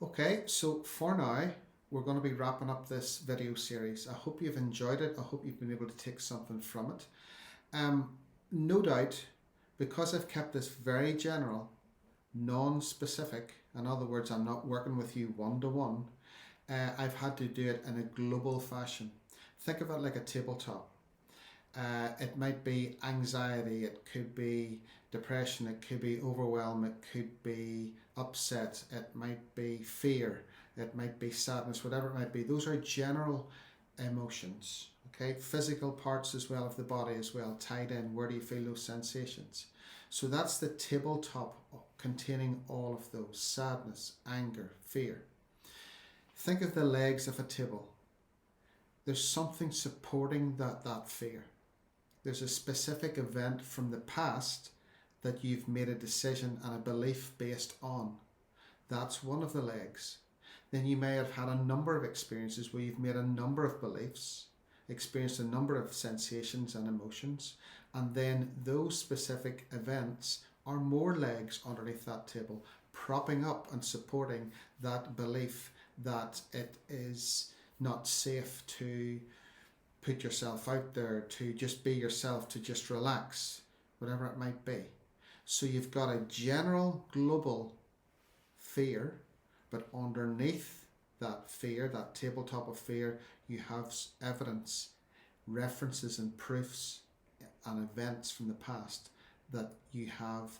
Okay, so for now, we're going to be wrapping up this video series. I hope you've enjoyed it. I hope you've been able to take something from it. Um, no doubt, because I've kept this very general, non-specific, in other words, I'm not working with you one to one, I've had to do it in a global fashion. Think of it like a tabletop. It might be anxiety, it could be depression, it could be overwhelm, it could be upset, it might be fear, it might be sadness, whatever it might be. Those are general emotions. Okay, physical parts as well of the body as well tied in. Where do you feel those sensations? So that's the tabletop containing all of those: sadness, anger, fear. Think of the legs of a table. There's something supporting that fear. There's a specific event from the past that you've made a decision and a belief based on. That's one of the legs. Then you may have had a number of experiences where you've made a number of beliefs, experienced a number of sensations and emotions, and then those specific events are more legs underneath that table, propping up and supporting that belief that it is not safe to put yourself out there, to just be yourself, to just relax, whatever it might be. So you've got a general global fear, but underneath that fear, that tabletop of fear, you have evidence, references, and proofs and events from the past that you have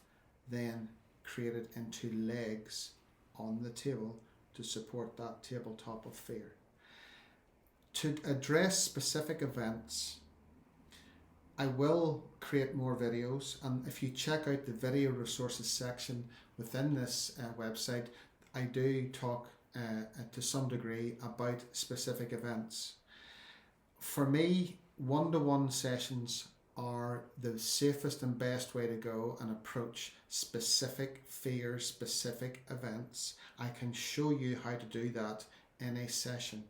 then created into legs on the table to support that tabletop of fear. To address specific events, I will create more videos, and if you check out the video resources section within this website, I do talk to some degree about specific events. For me, one-to-one sessions are the safest and best way to go and approach specific fears, specific events. I can show you how to do that in a session.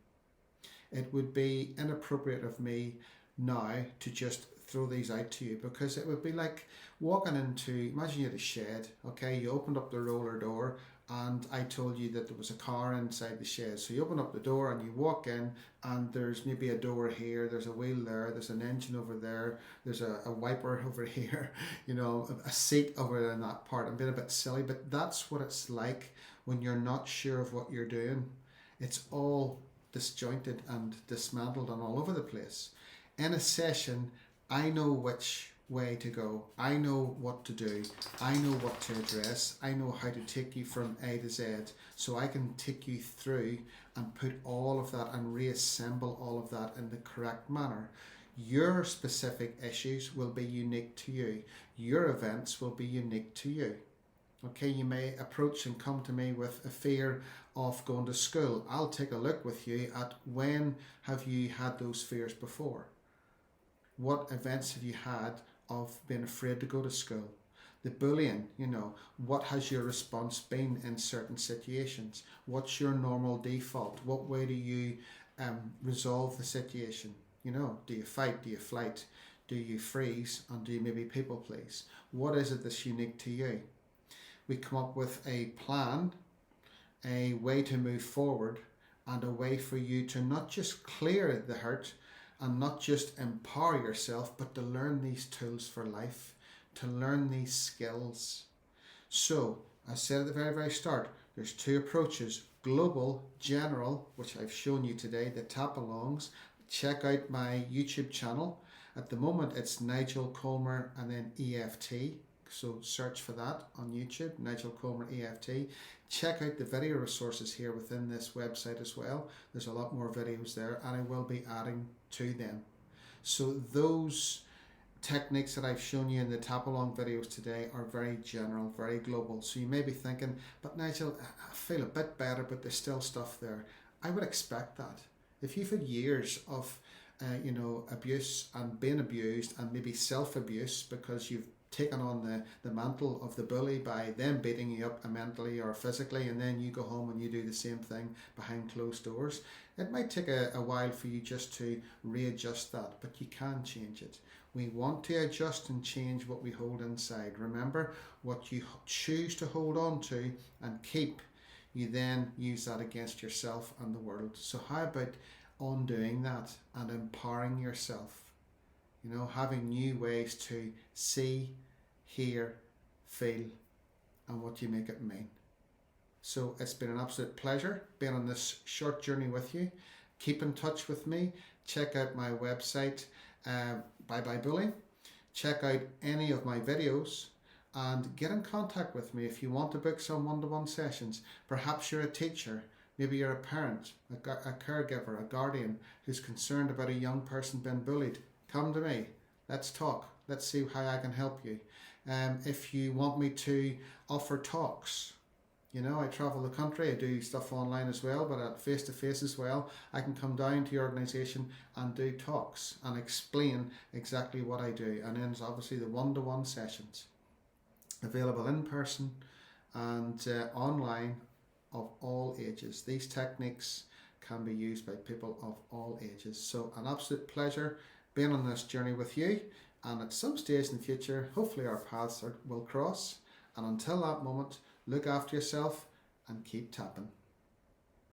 It would be inappropriate of me now to just throw these out to you, because it would be like walking into, imagine you had a shed, okay, you opened up the roller door and I told you that there was a car inside the shed. So you open up the door and you walk in, and there's maybe a door here, there's a wheel there, there's an engine over there, there's a wiper over here, a seat over in that part. I'm being a bit silly, but that's what it's like when you're not sure of what you're doing. It's all disjointed and dismantled and all over the place. In a session, I know which way to go. I know what to do. I know what to address. I know how to take you from A to Z. So I can take you through and put all of that and reassemble all of that in the correct manner. Your specific issues will be unique to you. Your events will be unique to you. Okay, you may approach and come to me with a fear of going to school. I'll take a look with you at when have you had those fears before? What events have you had of being afraid to go to school? The bullying, what has your response been in certain situations? What's your normal default? What way do you resolve the situation? Do you fight? Do you flight? Do you freeze? And do you maybe people please? What is it that's unique to you? We come up with a plan, a way to move forward, and a way for you to not just clear the hurt and not just empower yourself, but to learn these tools for life, to learn these skills. So, as I said at the very, very start, there's two approaches: global, general, which I've shown you today, the tap-alongs. Check out my YouTube channel. At the moment, it's Nigel Colmer and then EFT. So search for that on YouTube, Nigel Colmer EFT. Check out the video resources here within this website as well. There's a lot more videos there, and I will be adding to them. So those techniques that I've shown you in the tap along videos today are very general, very global. So you may be thinking, but Nigel, I feel a bit better, but there's still stuff there. I would expect that. If you've had years of abuse and being abused, and maybe self-abuse because you've taken on the mantle of the bully by them beating you up mentally or physically, and then you go home and you do the same thing behind closed doors, it might take a while for you just to readjust that, but you can change it. We want to adjust and change what we hold inside. Remember, what you choose to hold on to and keep, you then use that against yourself and the world. So how about undoing that and empowering yourself? You know, having new ways to see, hear, feel, and what you make it mean. So it's been an absolute pleasure being on this short journey with you. Keep in touch with me. Check out my website, Bye Bye Bullying. Check out any of my videos and get in contact with me if you want to book some one-to-one sessions. Perhaps you're a teacher, maybe you're a parent, a caregiver, a guardian who's concerned about a young person being bullied. Come to me. Let's talk. Let's see how I can help you. If you want me to offer talks, you know, I travel the country, I do stuff online as well, but at face-to-face as well, I can come down to your organisation and do talks and explain exactly what I do. And then there's obviously the one-to-one sessions available in person and online of all ages. These techniques can be used by people of all ages. So an absolute pleasure being on this journey with you, and at some stage in the future, hopefully our paths will cross. And until that moment, look after yourself and keep tapping.